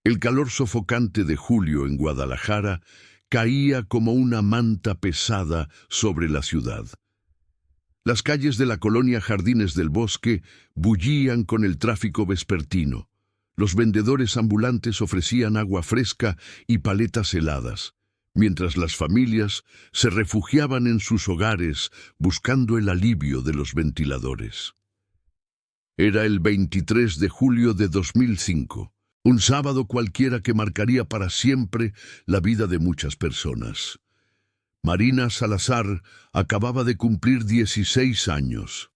El calor sofocante de julio en Guadalajara caía como una manta pesada sobre la ciudad. Las calles de la colonia Jardines del Bosque bullían con el tráfico vespertino. Los vendedores ambulantes ofrecían agua fresca y paletas heladas, mientras las familias se refugiaban en sus hogares buscando el alivio de los ventiladores. Era el 23 de julio de 2005, un sábado cualquiera que marcaría para siempre la vida de muchas personas. Marina Salazar acababa de cumplir 16 años.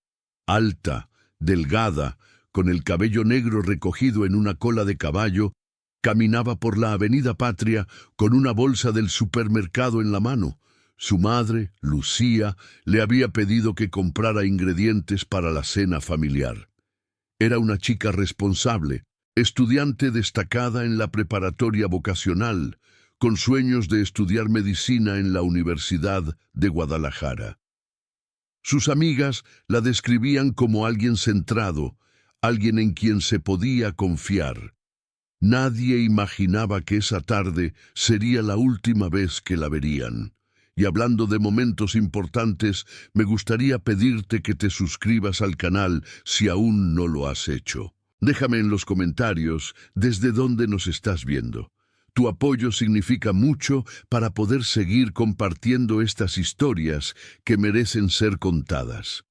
Alta, delgada, con el cabello negro recogido en una cola de caballo, caminaba por la Avenida Patria con una bolsa del supermercado en la mano. Su madre, Lucía, le había pedido que comprara ingredientes para la cena familiar. Era una chica responsable, estudiante destacada en la preparatoria vocacional, con sueños de estudiar medicina en la Universidad de Guadalajara. Sus amigas la describían como alguien centrado, alguien en quien se podía confiar. Nadie imaginaba que esa tarde sería la última vez que la verían. Y hablando de momentos importantes, me gustaría pedirte que te suscribas al canal si aún no lo has hecho. Déjame en los comentarios desde dónde nos estás viendo. Tu apoyo significa mucho para poder seguir compartiendo estas historias que merecen ser contadas.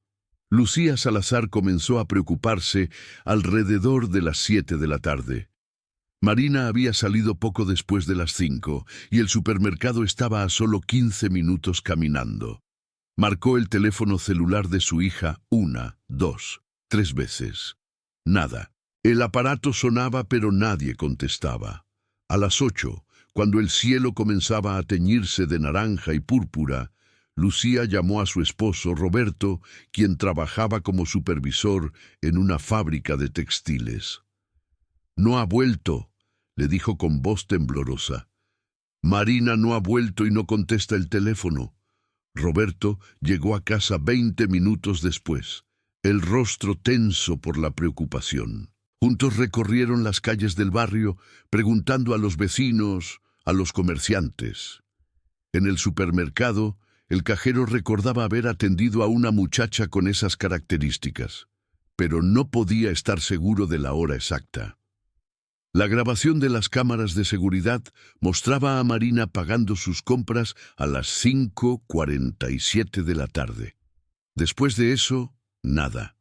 Lucía Salazar comenzó a preocuparse alrededor de las 7 de la tarde. Marina había salido poco después de las 5 y el supermercado estaba a solo 15 minutos caminando. Marcó el teléfono celular de su hija 1, 2, 3 veces. Nada. El aparato sonaba pero nadie contestaba. A las 8, cuando el cielo comenzaba a teñirse de naranja y púrpura, Lucía llamó a su esposo Roberto, quien trabajaba como supervisor en una fábrica de textiles. «No ha vuelto», le dijo con voz temblorosa. «Marina no ha vuelto y no contesta el teléfono». Roberto llegó a casa 20 minutos después, el rostro tenso por la preocupación. Juntos recorrieron las calles del barrio, preguntando a los vecinos, a los comerciantes. En el supermercado, el cajero recordaba haber atendido a una muchacha con esas características, pero no podía estar seguro de la hora exacta. La grabación de las cámaras de seguridad mostraba a Marina pagando sus compras a las 5:47 de la tarde. Después de eso, nada.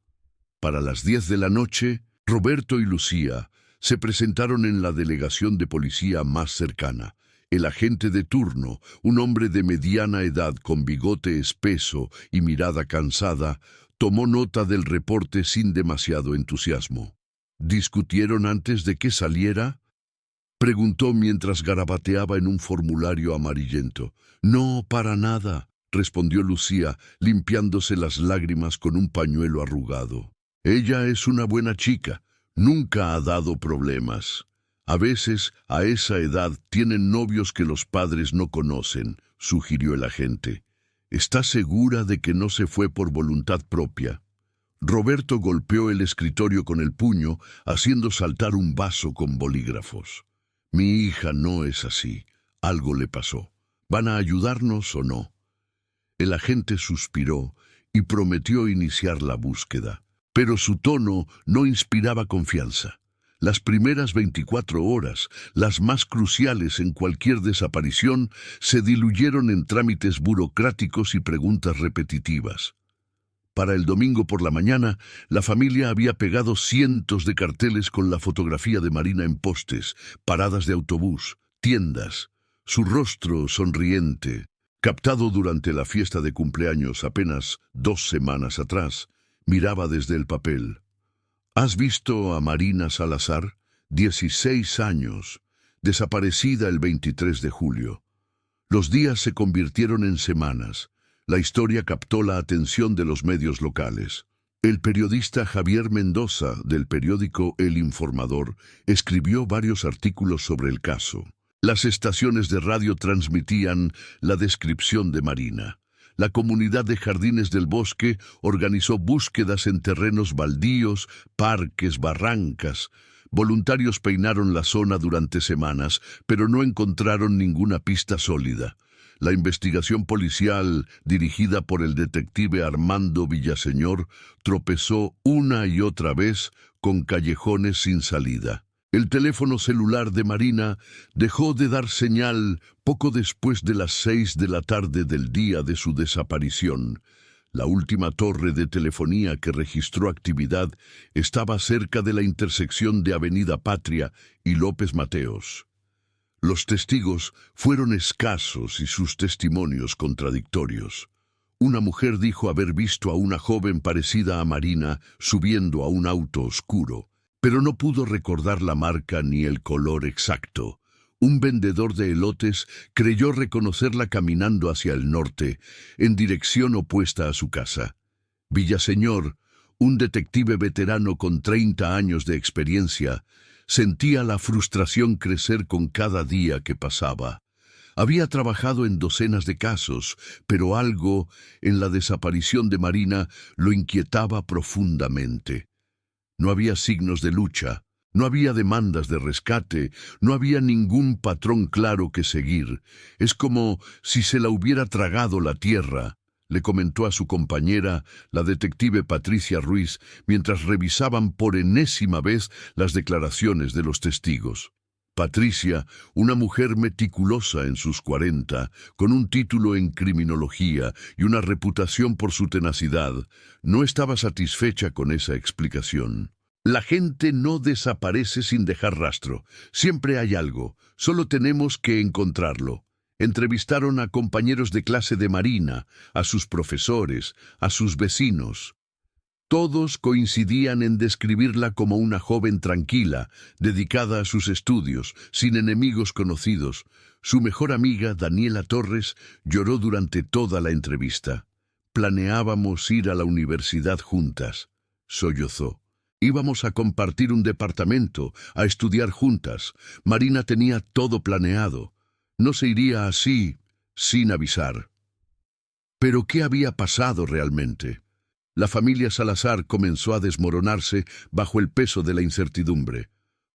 Para las 10 de la noche, Roberto y Lucía se presentaron en la delegación de policía más cercana. El agente de turno, un hombre de mediana edad con bigote espeso y mirada cansada, tomó nota del reporte sin demasiado entusiasmo. ¿Discutieron antes de que saliera?, preguntó mientras garabateaba en un formulario amarillento. «No, para nada», respondió Lucía, limpiándose las lágrimas con un pañuelo arrugado. «Ella es una buena chica, nunca ha dado problemas. A veces, a esa edad, tienen novios que los padres no conocen», sugirió el agente. «¿Está segura de que no se fue por voluntad propia?». Roberto golpeó el escritorio con el puño, haciendo saltar un vaso con bolígrafos. «Mi hija no es así. Algo le pasó. ¿Van a ayudarnos o no?». El agente suspiró y prometió iniciar la búsqueda, pero su tono no inspiraba confianza. Las primeras 24 horas, las más cruciales en cualquier desaparición, se diluyeron en trámites burocráticos y preguntas repetitivas. Para el domingo por la mañana, la familia había pegado cientos de carteles con la fotografía de Marina en postes, paradas de autobús, tiendas. Su rostro sonriente, captado durante la fiesta de cumpleaños apenas 2 semanas atrás, miraba desde el papel. ¿Has visto a Marina Salazar? 16 años, desaparecida el 23 de julio. Los días se convirtieron en semanas. La historia captó la atención de los medios locales. El periodista Javier Mendoza, del periódico El Informador, escribió varios artículos sobre el caso. Las estaciones de radio transmitían la descripción de Marina. La comunidad de Jardines del Bosque organizó búsquedas en terrenos baldíos, parques, barrancas. Voluntarios peinaron la zona durante semanas, pero no encontraron ninguna pista sólida. La investigación policial, dirigida por el detective Armando Villaseñor, tropezó una y otra vez con callejones sin salida. El teléfono celular de Marina dejó de dar señal poco después de las 6 de la tarde del día de su desaparición. La última torre de telefonía que registró actividad estaba cerca de la intersección de Avenida Patria y López Mateos. Los testigos fueron escasos y sus testimonios contradictorios. Una mujer dijo haber visto a una joven parecida a Marina subiendo a un auto oscuro, pero no pudo recordar la marca ni el color exacto. Un vendedor de elotes creyó reconocerla caminando hacia el norte, en dirección opuesta a su casa. Villaseñor, un detective veterano con 30 años de experiencia, sentía la frustración crecer con cada día que pasaba. Había trabajado en docenas de casos, pero algo en la desaparición de Marina lo inquietaba profundamente. No había signos de lucha, no había demandas de rescate, no había ningún patrón claro que seguir. Es como si se la hubiera tragado la tierra, le comentó a su compañera, la detective Patricia Ruiz, mientras revisaban por enésima vez las declaraciones de los testigos. Patricia, una mujer meticulosa en sus 40, con un título en criminología y una reputación por su tenacidad, no estaba satisfecha con esa explicación. La gente no desaparece sin dejar rastro. Siempre hay algo. Solo tenemos que encontrarlo. Entrevistaron a compañeros de clase de Marina, a sus profesores, a sus vecinos. Todos coincidían en describirla como una joven tranquila, dedicada a sus estudios, sin enemigos conocidos. Su mejor amiga, Daniela Torres, lloró durante toda la entrevista. Planeábamos ir a la universidad juntas, sollozó. Íbamos a compartir un departamento, a estudiar juntas. Marina tenía todo planeado. No se iría así, sin avisar. ¿Pero qué había pasado realmente? La familia Salazar comenzó a desmoronarse bajo el peso de la incertidumbre.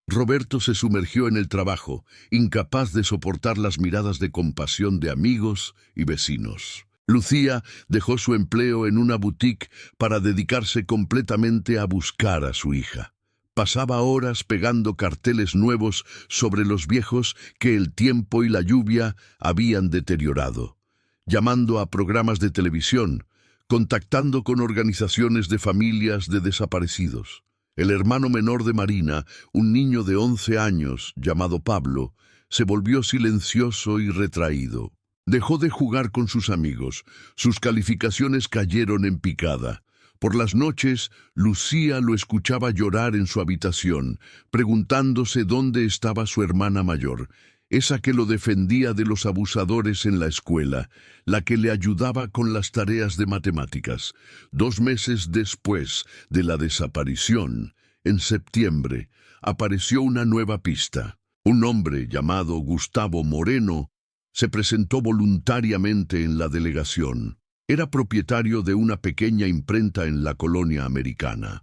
Roberto se sumergió en el trabajo, incapaz de soportar las miradas de compasión de amigos y vecinos. Lucía dejó su empleo en una boutique para dedicarse completamente a buscar a su hija. Pasaba horas pegando carteles nuevos sobre los viejos que el tiempo y la lluvia habían deteriorado, llamando a programas de televisión, contactando con organizaciones de familias de desaparecidos. El hermano menor de Marina, un niño de 11 años llamado Pablo, se volvió silencioso y retraído. Dejó de jugar con sus amigos. Sus calificaciones cayeron en picada. Por las noches, Lucía lo escuchaba llorar en su habitación, preguntándose dónde estaba su hermana mayor, esa que lo defendía de los abusadores en la escuela, la que le ayudaba con las tareas de matemáticas. 2 meses después de la desaparición, en septiembre, apareció una nueva pista. Un hombre llamado Gustavo Moreno se presentó voluntariamente en la delegación. Era propietario de una pequeña imprenta en la colonia americana.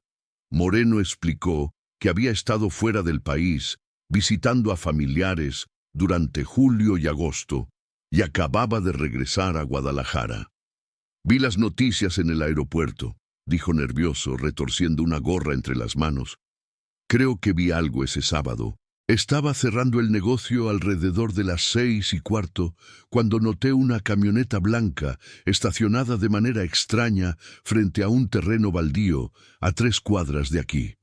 Moreno explicó que había estado fuera del país, visitando a familiares durante julio y agosto, y acababa de regresar a Guadalajara. Vi las noticias en el aeropuerto, dijo nervioso, retorciendo una gorra entre las manos. Creo que vi algo ese sábado. Estaba cerrando el negocio alrededor de las 6:15 cuando noté una camioneta blanca estacionada de manera extraña frente a un terreno baldío a 3 cuadras de aquí.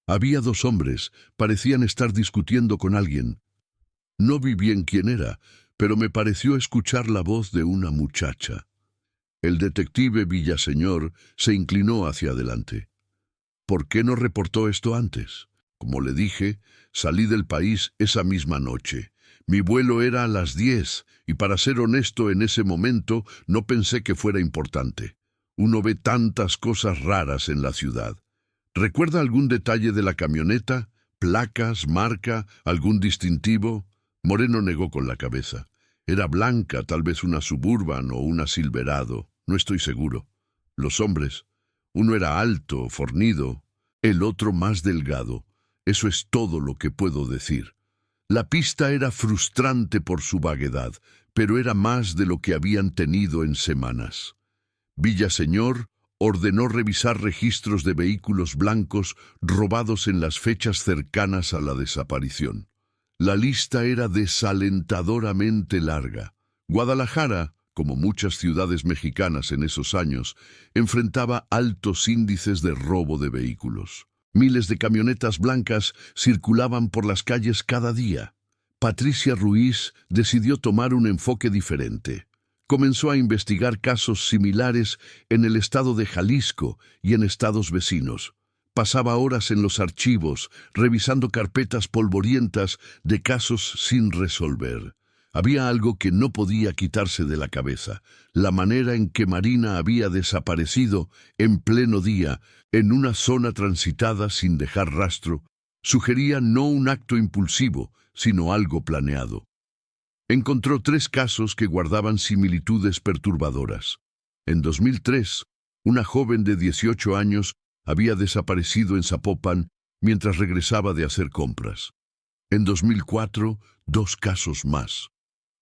Había 2 hombres, parecían estar discutiendo con alguien. No vi bien quién era, pero me pareció escuchar la voz de una muchacha. El detective Villaseñor se inclinó hacia adelante. ¿Por qué no reportó esto antes? Como le dije, salí del país esa misma noche. Mi vuelo era a las 10 y para ser honesto en ese momento no pensé que fuera importante. Uno ve tantas cosas raras en la ciudad. ¿Recuerda algún detalle de la camioneta? ¿Placas, marca, algún distintivo? Moreno negó con la cabeza. Era blanca, tal vez una Suburban o una Silverado. No estoy seguro. Los hombres. Uno era alto, fornido. El otro más delgado. Eso es todo lo que puedo decir. La pista era frustrante por su vaguedad, pero era más de lo que habían tenido en semanas. Villaseñor ordenó revisar registros de vehículos blancos robados en las fechas cercanas a la desaparición. La lista era desalentadoramente larga. Guadalajara, como muchas ciudades mexicanas en esos años, enfrentaba altos índices de robo de vehículos. Miles de camionetas blancas circulaban por las calles cada día. Patricia Ruiz decidió tomar un enfoque diferente. Comenzó a investigar casos similares en el estado de Jalisco y en estados vecinos. Pasaba horas en los archivos, revisando carpetas polvorientas de casos sin resolver. Había algo que no podía quitarse de la cabeza: la manera en que Marina había desaparecido en pleno día, en una zona transitada sin dejar rastro, sugería no un acto impulsivo, sino algo planeado. Encontró 3 casos que guardaban similitudes perturbadoras. En 2003, una joven de 18 años había desaparecido en Zapopan mientras regresaba de hacer compras. En 2004, 2 casos más.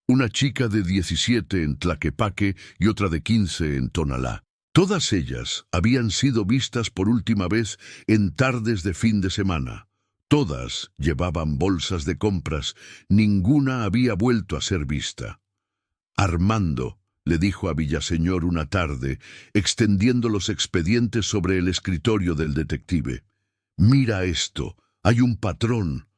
Una chica de 17 en Tlaquepaque y otra de 15 en Tonalá. Todas ellas habían sido vistas por última vez en tardes de fin de semana. Todas llevaban bolsas de compras, ninguna había vuelto a ser vista. Armando, le dijo a Villaseñor una tarde, extendiendo los expedientes sobre el escritorio del detective. Mira esto, hay un patrón.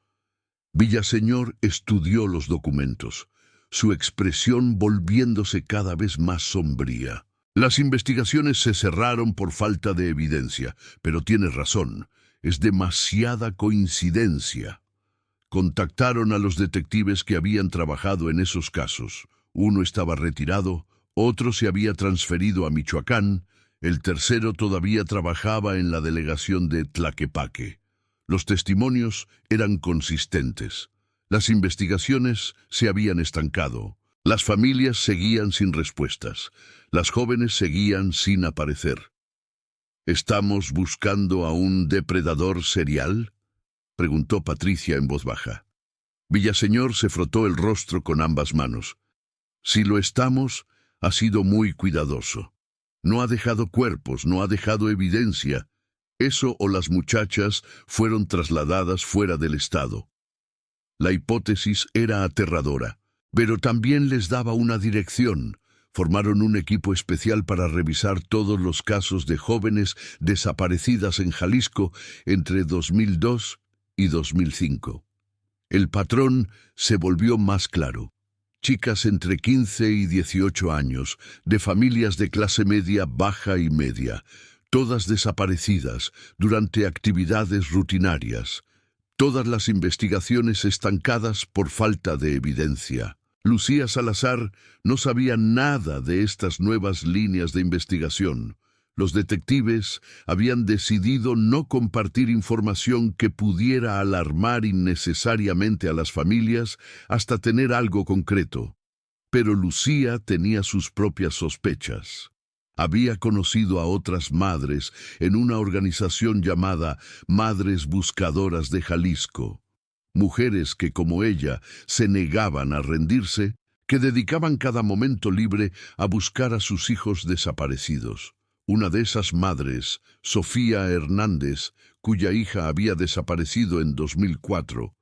Villaseñor estudió los documentos, su expresión volviéndose cada vez más sombría. Las investigaciones se cerraron por falta de evidencia, pero tienes razón, es demasiada coincidencia. Contactaron a los detectives que habían trabajado en esos casos. Uno estaba retirado, otro se había transferido a Michoacán, el tercero todavía trabajaba en la delegación de Tlaquepaque. Los testimonios eran consistentes. Las investigaciones se habían estancado. Las familias seguían sin respuestas. Las jóvenes seguían sin aparecer. ¿Estamos buscando a un depredador serial?, preguntó Patricia en voz baja. Villaseñor se frotó el rostro con ambas manos. Si lo estamos, ha sido muy cuidadoso. No ha dejado cuerpos, no ha dejado evidencia. Eso o las muchachas fueron trasladadas fuera del estado. La hipótesis era aterradora, pero también les daba una dirección. Formaron un equipo especial para revisar todos los casos de jóvenes desaparecidas en Jalisco entre 2002 y 2005. El patrón se volvió más claro. Chicas entre 15 y 18 años, de familias de clase media, baja y media, todas desaparecidas durante actividades rutinarias. Todas las investigaciones estancadas por falta de evidencia. Lucía Salazar no sabía nada de estas nuevas líneas de investigación. Los detectives habían decidido no compartir información que pudiera alarmar innecesariamente a las familias hasta tener algo concreto. Pero Lucía tenía sus propias sospechas. Había conocido a otras madres en una organización llamada Madres Buscadoras de Jalisco. Mujeres que, como ella, se negaban a rendirse, que dedicaban cada momento libre a buscar a sus hijos desaparecidos. Una de esas madres, Sofía Hernández, cuya hija había desaparecido en 2004,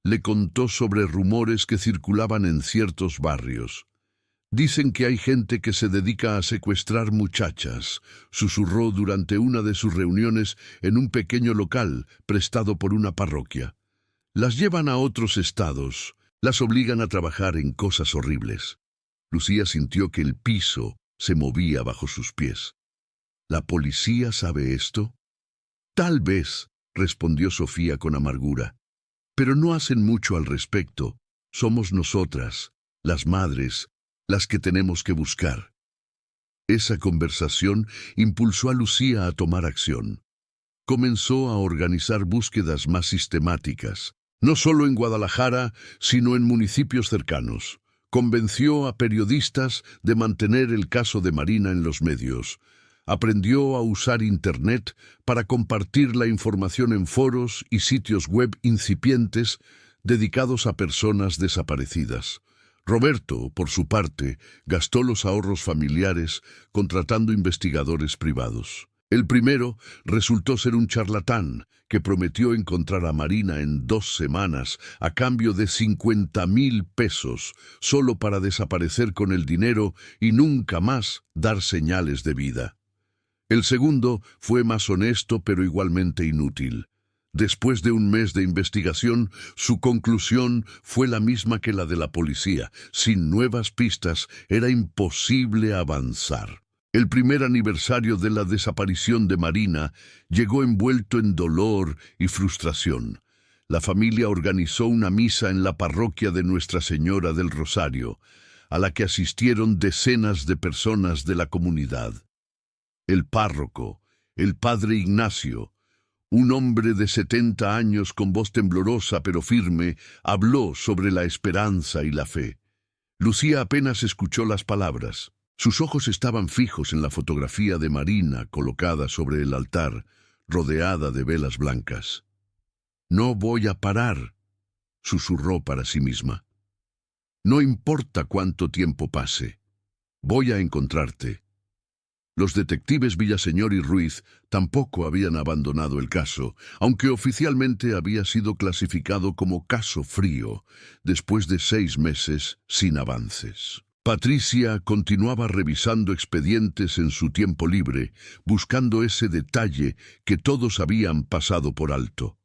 le contó sobre rumores que circulaban en ciertos barrios. Dicen que hay gente que se dedica a secuestrar muchachas, susurró durante una de sus reuniones en un pequeño local prestado por una parroquia. Las llevan a otros estados, las obligan a trabajar en cosas horribles. Lucía sintió que el piso se movía bajo sus pies. ¿La policía sabe esto? Tal vez, respondió Sofía con amargura. Pero no hacen mucho al respecto. Somos nosotras, las madres, las que tenemos que buscar. Esa conversación impulsó a Lucía a tomar acción. Comenzó a organizar búsquedas más sistemáticas, no solo en Guadalajara, sino en municipios cercanos. Convenció a periodistas de mantener el caso de Marina en los medios. Aprendió a usar Internet para compartir la información en foros y sitios web incipientes dedicados a personas desaparecidas. Roberto, por su parte, gastó los ahorros familiares contratando investigadores privados. El primero resultó ser un charlatán que prometió encontrar a Marina en 2 semanas a cambio de 50.000 pesos, solo para desaparecer con el dinero y nunca más dar señales de vida. El segundo fue más honesto pero igualmente inútil. Después de un mes de investigación, su conclusión fue la misma que la de la policía. Sin nuevas pistas, era imposible avanzar. El primer aniversario de la desaparición de Marina llegó envuelto en dolor y frustración. La familia organizó una misa en la parroquia de Nuestra Señora del Rosario, a la que asistieron decenas de personas de la comunidad. El párroco, el padre Ignacio, un hombre de 70 años con voz temblorosa pero firme, habló sobre la esperanza y la fe. Lucía apenas escuchó las palabras. Sus ojos estaban fijos en la fotografía de Marina colocada sobre el altar, rodeada de velas blancas. «No voy a parar», susurró para sí misma. «No importa cuánto tiempo pase. Voy a encontrarte». Los detectives Villaseñor y Ruiz tampoco habían abandonado el caso, aunque oficialmente había sido clasificado como caso frío, después de 6 meses sin avances. Patricia continuaba revisando expedientes en su tiempo libre, buscando ese detalle que todos habían pasado por alto.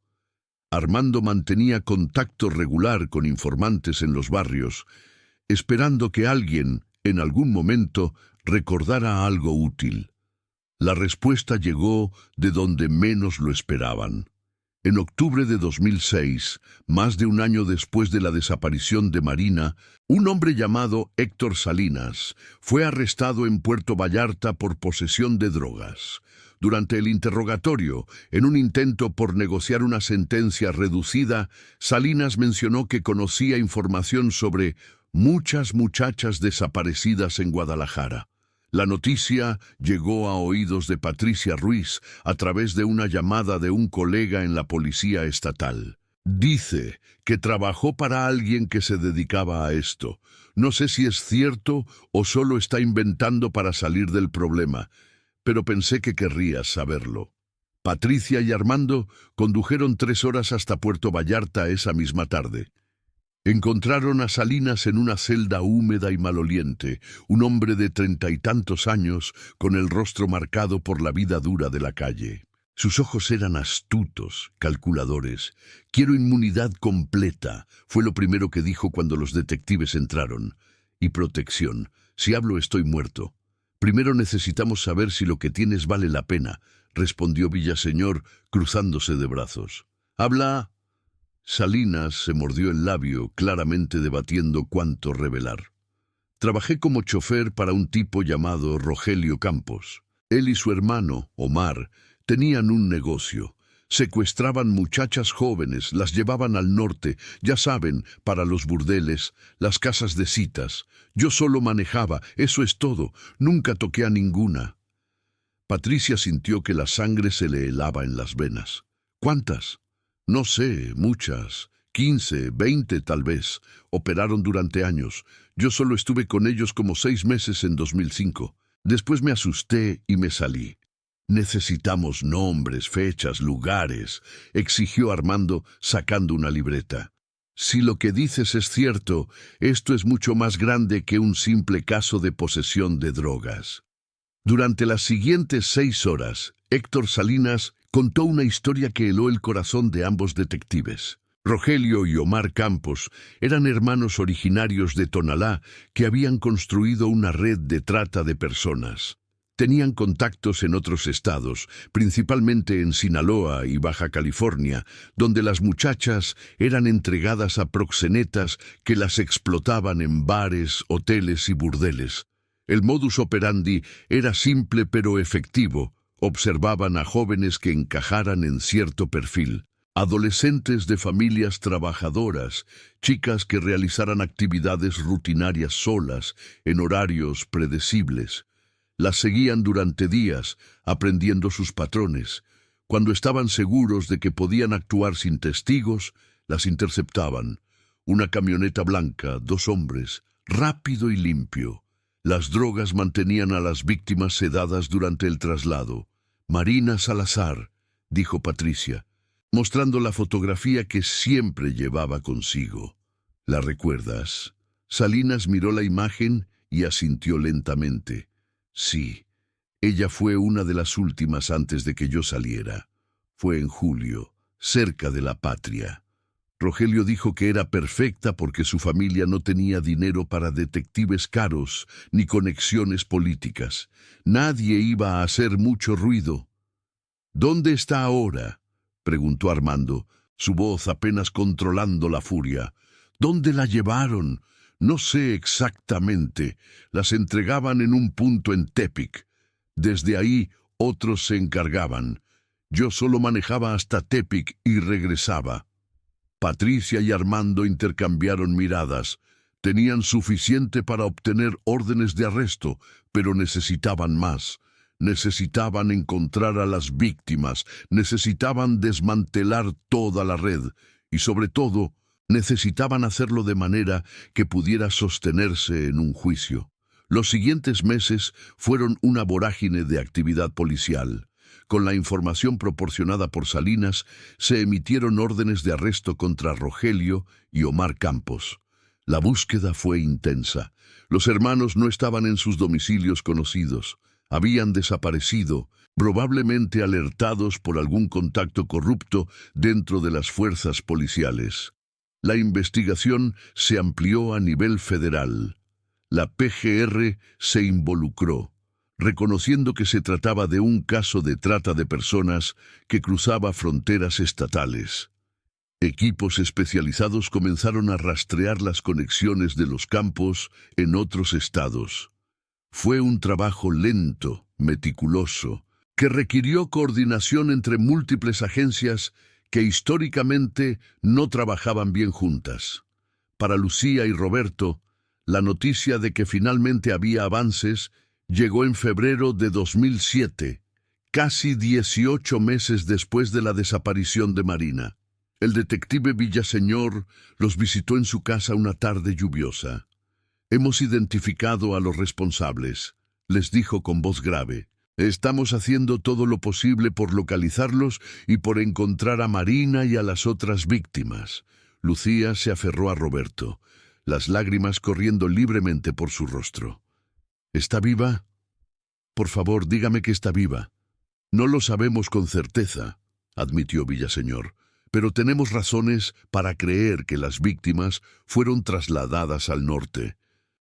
Armando mantenía contacto regular con informantes en los barrios, esperando que alguien, en algún momento, recordara algo útil. La respuesta llegó de donde menos lo esperaban. En octubre de 2006, más de un año después de la desaparición de Marina, un hombre llamado Héctor Salinas fue arrestado en Puerto Vallarta por posesión de drogas. Durante el interrogatorio, en un intento por negociar una sentencia reducida, Salinas mencionó que conocía información sobre muchas muchachas desaparecidas en Guadalajara. La noticia llegó a oídos de Patricia Ruiz a través de una llamada de un colega en la policía estatal. Dice que trabajó para alguien que se dedicaba a esto. No sé si es cierto o solo está inventando para salir del problema, pero pensé que querrías saberlo. Patricia y Armando condujeron 3 horas hasta Puerto Vallarta esa misma tarde. Encontraron a Salinas en una celda húmeda y maloliente, un hombre de 30 y tantos años, con el rostro marcado por la vida dura de la calle. Sus ojos eran astutos, calculadores. «Quiero inmunidad completa», fue lo primero que dijo cuando los detectives entraron. «Y protección. Si hablo estoy muerto». «Primero necesitamos saber si lo que tienes vale la pena», respondió Villaseñor, cruzándose de brazos. «Habla». Salinas se mordió el labio, claramente debatiendo cuánto revelar. «Trabajé como chofer para un tipo llamado Rogelio Campos. Él y su hermano, Omar, tenían un negocio. Secuestraban muchachas jóvenes, las llevaban al norte, ya saben, para los burdeles, las casas de citas. Yo solo manejaba, eso es todo, nunca toqué a ninguna». Patricia sintió que la sangre se le helaba en las venas. «¿Cuántas?» «No sé, muchas, 15, 20 tal vez. Operaron durante años. Yo solo estuve con ellos como 6 meses en 2005. Después me asusté y me salí». «Necesitamos nombres, fechas, lugares», exigió Armando, sacando una libreta. «Si lo que dices es cierto, esto es mucho más grande que un simple caso de posesión de drogas». Durante las siguientes 6 horas, Héctor Salinas contó una historia que heló el corazón de ambos detectives. Rogelio y Omar Campos eran hermanos originarios de Tonalá que habían construido una red de trata de personas. Tenían contactos en otros estados, principalmente en Sinaloa y Baja California, donde las muchachas eran entregadas a proxenetas que las explotaban en bares, hoteles y burdeles. El modus operandi era simple pero efectivo. Observaban a jóvenes que encajaran en cierto perfil. Adolescentes de familias trabajadoras, chicas que realizaran actividades rutinarias solas, en horarios predecibles. Las seguían durante días, aprendiendo sus patrones. Cuando estaban seguros de que podían actuar sin testigos, las interceptaban. Una camioneta blanca, 2 hombres, rápido y limpio. Las drogas mantenían a las víctimas sedadas durante el traslado. Marina Salazar, dijo Patricia, mostrando la fotografía que siempre llevaba consigo. ¿La recuerdas? Salinas miró la imagen y asintió lentamente. Sí, ella fue una de las últimas antes de que yo saliera. Fue en julio, cerca de la Patria. Rogelio dijo que era perfecta porque su familia no tenía dinero para detectives caros ni conexiones políticas. Nadie iba a hacer mucho ruido. ¿Dónde está ahora?, preguntó Armando, su voz apenas controlando la furia. ¿Dónde la llevaron? No sé exactamente. Las entregaban en un punto en Tepic. Desde ahí otros se encargaban. Yo solo manejaba hasta Tepic y regresaba. Patricia y Armando intercambiaron miradas. Tenían suficiente para obtener órdenes de arresto, pero necesitaban más. Necesitaban encontrar a las víctimas, necesitaban desmantelar toda la red y, sobre todo, necesitaban hacerlo de manera que pudiera sostenerse en un juicio. Los siguientes meses fueron una vorágine de actividad policial. Con la información proporcionada por Salinas, se emitieron órdenes de arresto contra Rogelio y Omar Campos. La búsqueda fue intensa. Los hermanos no estaban en sus domicilios conocidos. Habían desaparecido, probablemente alertados por algún contacto corrupto dentro de las fuerzas policiales. La investigación se amplió a nivel federal. La PGR se involucró, reconociendo que se trataba de un caso de trata de personas que cruzaba fronteras estatales. Equipos especializados comenzaron a rastrear las conexiones de los Campos en otros estados. Fue un trabajo lento, meticuloso, que requirió coordinación entre múltiples agencias que históricamente no trabajaban bien juntas. Para Lucía y Roberto, la noticia de que finalmente había avances llegó en febrero de 2007, casi 18 meses después de la desaparición de Marina. El detective Villaseñor los visitó en su casa una tarde lluviosa. «Hemos identificado a los responsables», les dijo con voz grave. «Estamos haciendo todo lo posible por localizarlos y por encontrar a Marina y a las otras víctimas». Lucía se aferró a Roberto, las lágrimas corriendo libremente por su rostro. «¿Está viva? Por favor, dígame que está viva». «No lo sabemos con certeza», admitió Villaseñor, «pero tenemos razones para creer que las víctimas fueron trasladadas al norte.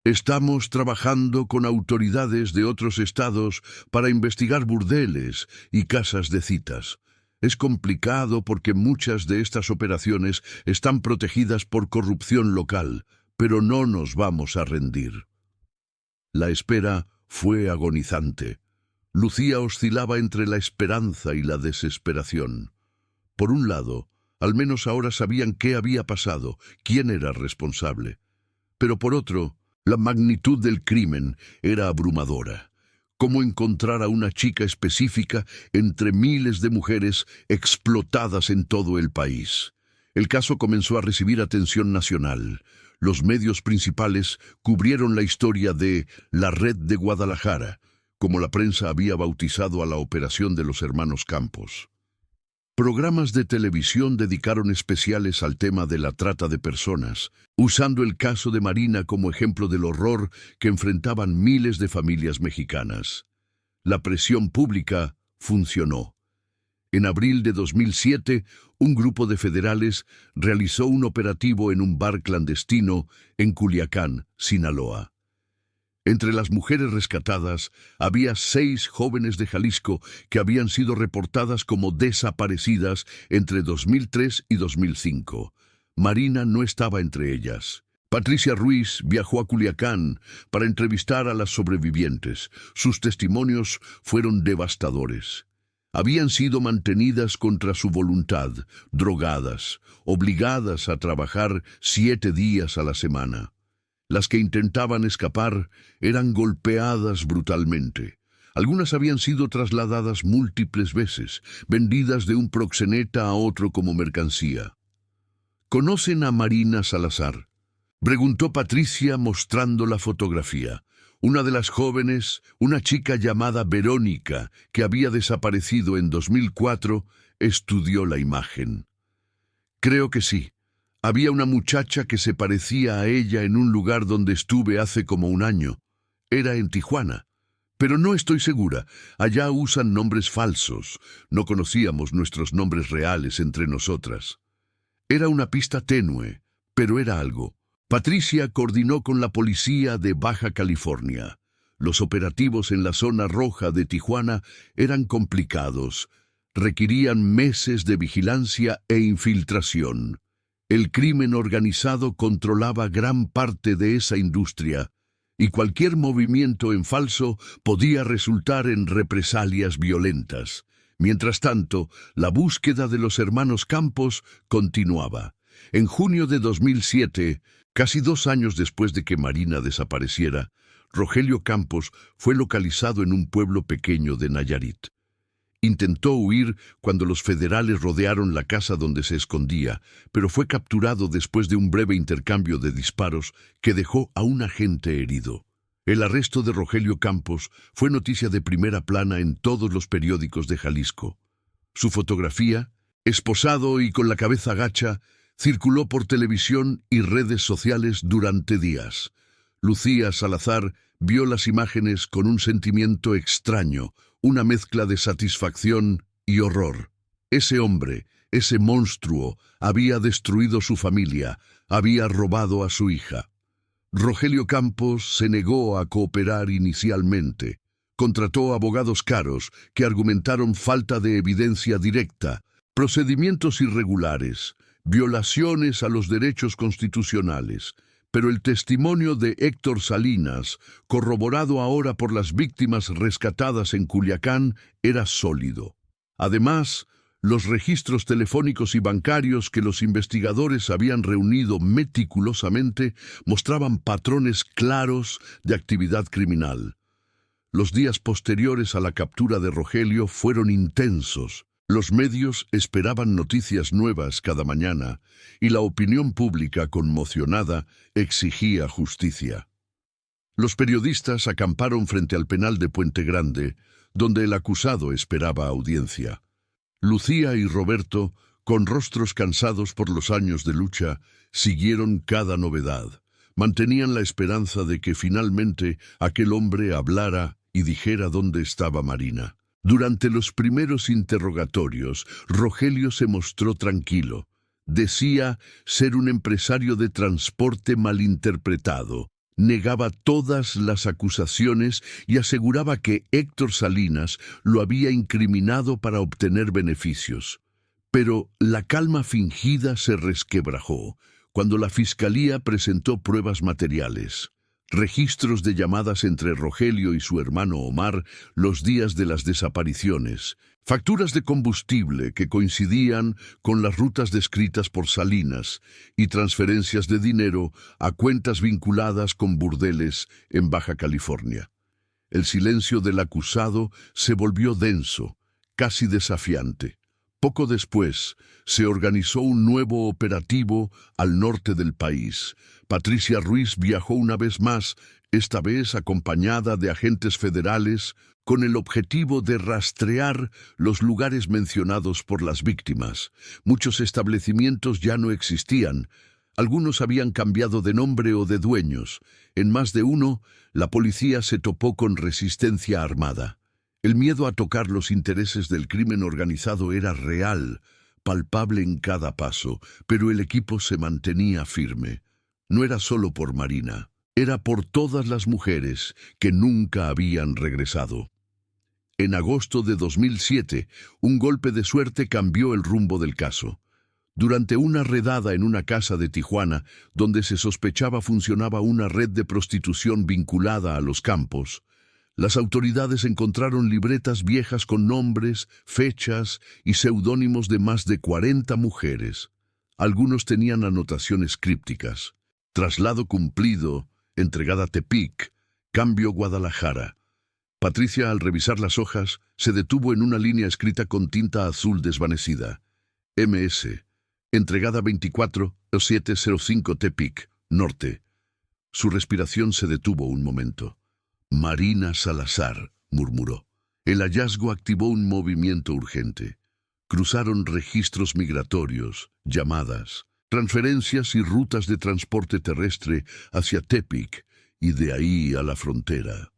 Estamos trabajando con autoridades de otros estados para investigar burdeles y casas de citas. Es complicado porque muchas de estas operaciones están protegidas por corrupción local, pero no nos vamos a rendir». La espera fue agonizante. Lucía oscilaba entre la esperanza y la desesperación. Por un lado, al menos ahora sabían qué había pasado, quién era responsable. Pero por otro, la magnitud del crimen era abrumadora. ¿Cómo encontrar a una chica específica entre miles de mujeres explotadas en todo el país? El caso comenzó a recibir atención nacional. Los medios principales cubrieron la historia de la Red de Guadalajara, como la prensa había bautizado a la operación de los hermanos Campos. Programas de televisión dedicaron especiales al tema de la trata de personas, usando el caso de Marina como ejemplo del horror que enfrentaban miles de familias mexicanas. La presión pública funcionó. En abril de 2007, un grupo de federales realizó un operativo en un bar clandestino en Culiacán, Sinaloa. Entre las mujeres rescatadas había 6 jóvenes de Jalisco que habían sido reportadas como desaparecidas entre 2003 y 2005. Marina no estaba entre ellas. Patricia Ruiz viajó a Culiacán para entrevistar a las sobrevivientes. Sus testimonios fueron devastadores. Habían sido mantenidas contra su voluntad, drogadas, obligadas a trabajar 7 días a la semana. Las que intentaban escapar eran golpeadas brutalmente. Algunas habían sido trasladadas múltiples veces, vendidas de un proxeneta a otro como mercancía. ¿Conocen a Marina Salazar?, preguntó Patricia mostrando la fotografía. Una de las jóvenes, una chica llamada Verónica, que había desaparecido en 2004, estudió la imagen. Creo que sí. Había una muchacha que se parecía a ella en un lugar donde estuve hace como un año. Era en Tijuana. Pero no estoy segura. Allá usan nombres falsos. No conocíamos nuestros nombres reales entre nosotras. Era una pista tenue, pero era algo. Patricia coordinó con la policía de Baja California. Los operativos en la zona roja de Tijuana eran complicados. Requerían meses de vigilancia e infiltración. El crimen organizado controlaba gran parte de esa industria, y cualquier movimiento en falso podía resultar en represalias violentas. Mientras tanto, la búsqueda de los hermanos Campos continuaba. En junio de 2007, casi 2 años después de que Marina desapareciera, Rogelio Campos fue localizado en un pueblo pequeño de Nayarit. Intentó huir cuando los federales rodearon la casa donde se escondía, pero fue capturado después de un breve intercambio de disparos que dejó a un agente herido. El arresto de Rogelio Campos fue noticia de primera plana en todos los periódicos de Jalisco. Su fotografía, esposado y con la cabeza gacha, circuló por televisión y redes sociales durante días. Lucía Salazar vio las imágenes con un sentimiento extraño, una mezcla de satisfacción y horror. Ese hombre, ese monstruo, había destruido su familia, había robado a su hija. Rogelio Campos se negó a cooperar inicialmente. Contrató abogados caros que argumentaron falta de evidencia directa, procedimientos irregulares, violaciones a los derechos constitucionales. Pero el testimonio de Héctor Salinas, corroborado ahora por las víctimas rescatadas en Culiacán, era sólido. Además, los registros telefónicos y bancarios que los investigadores habían reunido meticulosamente mostraban patrones claros de actividad criminal. Los días posteriores a la captura de Rogelio fueron intensos. Los medios esperaban noticias nuevas cada mañana y la opinión pública, conmocionada, exigía justicia. Los periodistas acamparon frente al penal de Puente Grande, donde el acusado esperaba audiencia. Lucía y Roberto, con rostros cansados por los años de lucha, siguieron cada novedad. Mantenían la esperanza de que finalmente aquel hombre hablara y dijera dónde estaba Marina. Durante los primeros interrogatorios, Rogelio se mostró tranquilo. Decía ser un empresario de transporte malinterpretado. Negaba todas las acusaciones y aseguraba que Héctor Salinas lo había incriminado para obtener beneficios. Pero la calma fingida se resquebrajó cuando la fiscalía presentó pruebas materiales. Registros de llamadas entre Rogelio y su hermano Omar los días de las desapariciones, facturas de combustible que coincidían con las rutas descritas por Salinas y transferencias de dinero a cuentas vinculadas con burdeles en Baja California. El silencio del acusado se volvió denso, casi desafiante. Poco después, se organizó un nuevo operativo al norte del país. Patricia Ruiz viajó una vez más, esta vez acompañada de agentes federales, con el objetivo de rastrear los lugares mencionados por las víctimas. Muchos establecimientos ya no existían. Algunos habían cambiado de nombre o de dueños. En más de uno, la policía se topó con resistencia armada. El miedo a tocar los intereses del crimen organizado era real, palpable en cada paso, pero el equipo se mantenía firme. No era solo por Marina, era por todas las mujeres que nunca habían regresado. En agosto de 2007, un golpe de suerte cambió el rumbo del caso. Durante una redada en una casa de Tijuana, donde se sospechaba funcionaba una red de prostitución vinculada a los Campos, las autoridades encontraron libretas viejas con nombres, fechas y seudónimos de más de 40 mujeres. Algunos tenían anotaciones crípticas: traslado cumplido, entregada Tepic, cambio Guadalajara. Patricia, al revisar las hojas, se detuvo en una línea escrita con tinta azul desvanecida. MS, entregada 24-705 Tepic, Norte. Su respiración se detuvo un momento. Marina Salazar, murmuró. El hallazgo activó un movimiento urgente. Cruzaron registros migratorios, llamadas, transferencias y rutas de transporte terrestre hacia Tepic y de ahí a la frontera.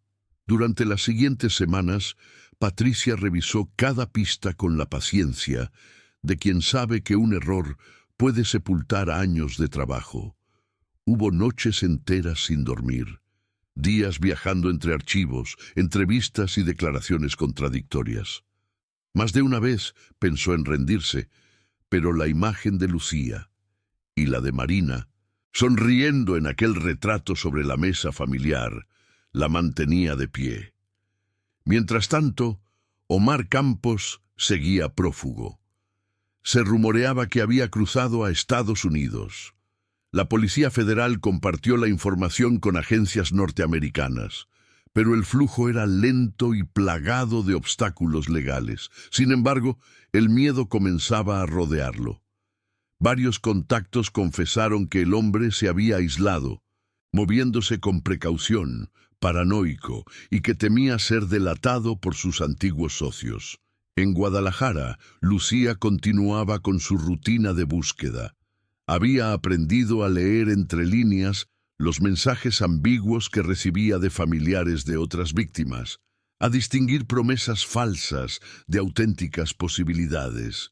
Durante las siguientes semanas, Patricia revisó cada pista con la paciencia de quien sabe que un error puede sepultar años de trabajo. Hubo noches enteras sin dormir, días viajando entre archivos, entrevistas y declaraciones contradictorias. Más de una vez pensó en rendirse, pero la imagen de Lucía y la de Marina, sonriendo en aquel retrato sobre la mesa familiar, la mantenía de pie. Mientras tanto, Omar Campos seguía prófugo. Se rumoreaba que había cruzado a Estados Unidos. La Policía Federal compartió la información con agencias norteamericanas, pero el flujo era lento y plagado de obstáculos legales. Sin embargo, el miedo comenzaba a rodearlo. Varios contactos confesaron que el hombre se había aislado, moviéndose con precaución, paranoico, y que temía ser delatado por sus antiguos socios. En Guadalajara, Lucía continuaba con su rutina de búsqueda. Había aprendido a leer entre líneas los mensajes ambiguos que recibía de familiares de otras víctimas, a distinguir promesas falsas de auténticas posibilidades.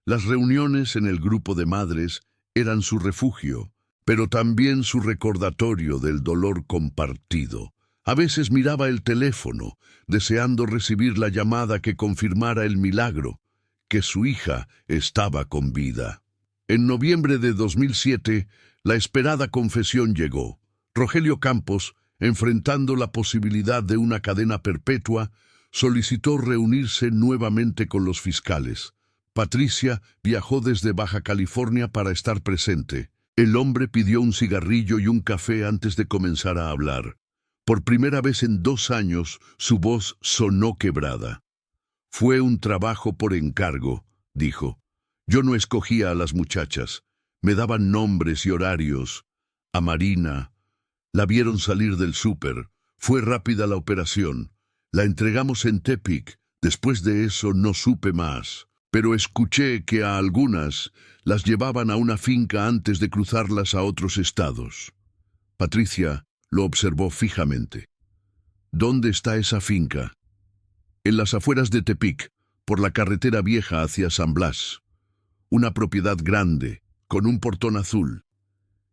Las reuniones en el grupo de madres eran su refugio, pero también su recordatorio del dolor compartido. A veces miraba el teléfono, deseando recibir la llamada que confirmara el milagro, que su hija estaba con vida. En noviembre de 2007, la esperada confesión llegó. Rogelio Campos, enfrentando la posibilidad de una cadena perpetua, solicitó reunirse nuevamente con los fiscales. Patricia viajó desde Baja California para estar presente. El hombre pidió un cigarrillo y un café antes de comenzar a hablar. Por primera vez en 2 años, su voz sonó quebrada. Fue un trabajo por encargo, dijo. Yo no escogía a las muchachas. Me daban nombres y horarios. A Marina. La vieron salir del súper. Fue rápida la operación. La entregamos en Tepic. Después de eso no supe más. Pero escuché que a algunas las llevaban a una finca antes de cruzarlas a otros estados. Patricia lo observó fijamente. ¿Dónde está esa finca? En las afueras de Tepic, por la carretera vieja hacia San Blas. Una propiedad grande, con un portón azul.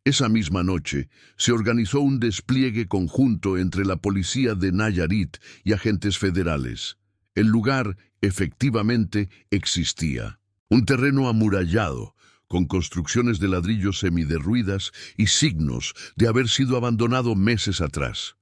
Esa misma noche se organizó un despliegue conjunto entre la policía de Nayarit y agentes federales. El lugar, efectivamente, existía. Un terreno amurallado, con construcciones de ladrillo semiderruidas y signos de haber sido abandonado meses atrás.